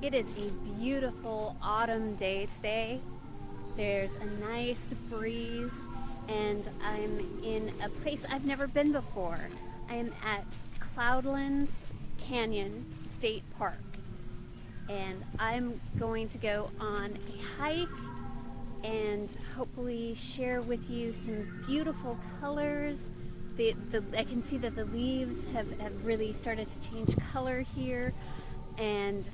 It is a beautiful autumn day today. There's a nice breeze, and I'm in a place I've never been before. I am at Cloudlands Canyon State Park, and I'm going to go on a hike and hopefully share with you some beautiful colors. I can see that the leaves have really started to change color here, and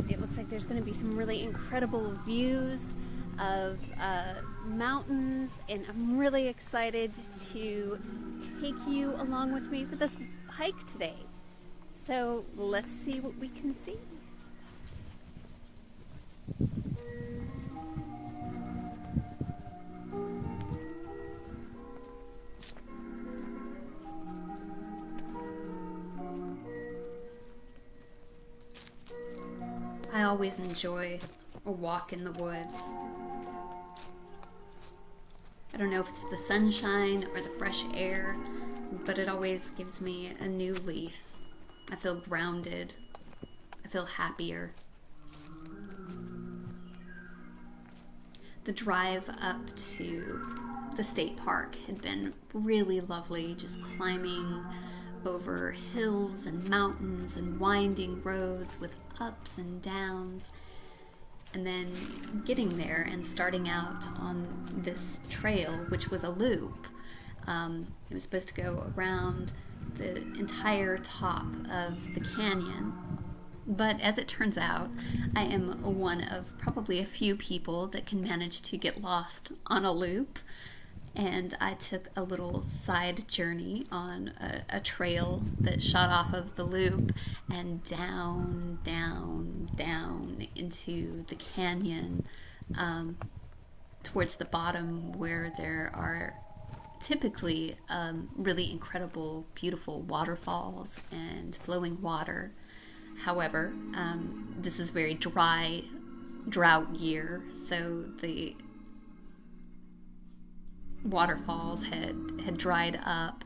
it looks like there's going to be some really incredible views of mountains, and I'm really excited to take you along with me for this hike today. So let's see what we can see. I always enjoy a walk in the woods. I don't know if it's the sunshine or the fresh air, but it always gives me a new lease. I feel grounded. I feel happier. The drive up to the state park had been really lovely, just climbing over hills and mountains and winding roads with ups and downs, and then getting there and starting out on this trail, which was a loop. It was supposed to go around the entire top of the canyon, but as it turns out, I am one of probably a few people that can manage to get lost on a loop. And I took a little side journey on a trail that shot off of the loop and down, down, down into the canyon, towards the bottom, where there are typically really incredible, beautiful waterfalls and flowing water. However, this is a very dry, drought year, so the waterfalls had dried up,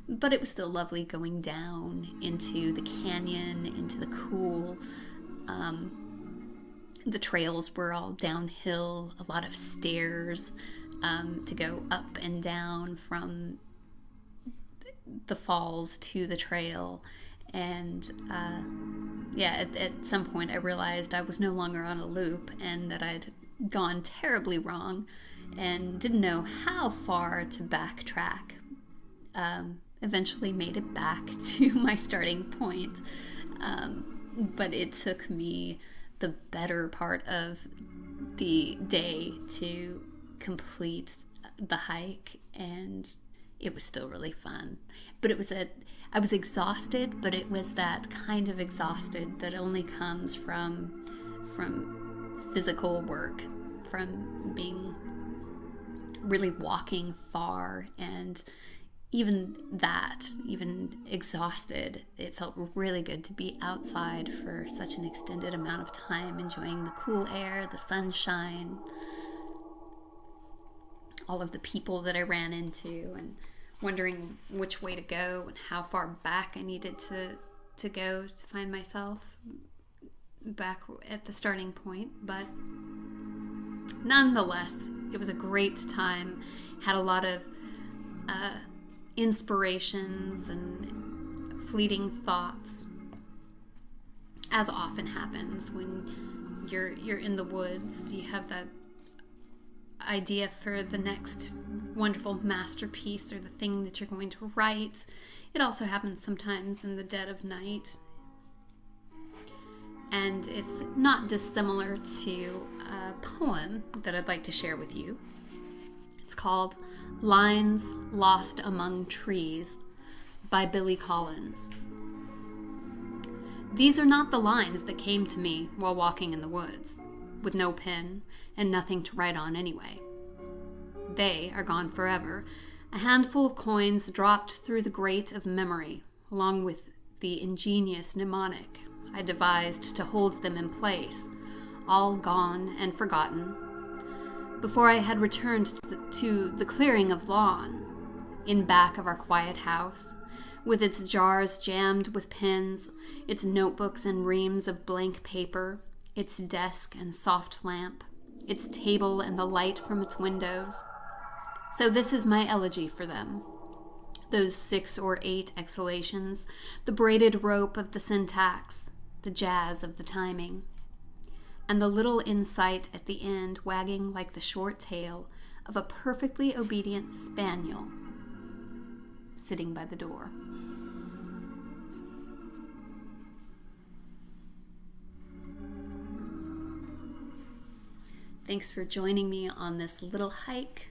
but it was still lovely going down into the canyon, into the cool. The trails were all downhill, a lot of stairs to go up and down from the falls to the trail. And at some point I realized I was no longer on a loop and that I'd gone terribly wrong and didn't know how far to backtrack. Eventually made it back to my starting point, but it took me the better part of the day to complete the hike, and it was still really fun. But I was exhausted, but it was that kind of exhausted that only comes from physical work, from being really walking far, and even exhausted, it felt really good to be outside for such an extended amount of time, enjoying the cool air, the sunshine, all of the people that I ran into, and wondering which way to go and how far back I needed to go to find myself back at the starting point. But nonetheless, it was a great time. Had a lot of inspirations and fleeting thoughts, as often happens when you're in the woods. You have that idea for the next wonderful masterpiece or the thing that you're going to write. It also happens sometimes in the dead of night. And it's not dissimilar to a poem that I'd like to share with you. It's called Lines Lost Among Trees by Billy Collins. These are not the lines that came to me while walking in the woods, with no pen and nothing to write on anyway. They are gone forever, a handful of coins dropped through the grate of memory, along with the ingenious mnemonic I devised to hold them in place, all gone and forgotten, before I had returned to the clearing of lawn, in back of our quiet house, with its jars jammed with pens, its notebooks and reams of blank paper, its desk and soft lamp, its table and the light from its windows. So this is my elegy for them. Those 6 or 8 exhalations, the braided rope of the syntax, the jazz of the timing, and the little insight at the end wagging like the short tail of a perfectly obedient spaniel sitting by the door. Thanks for joining me on this little hike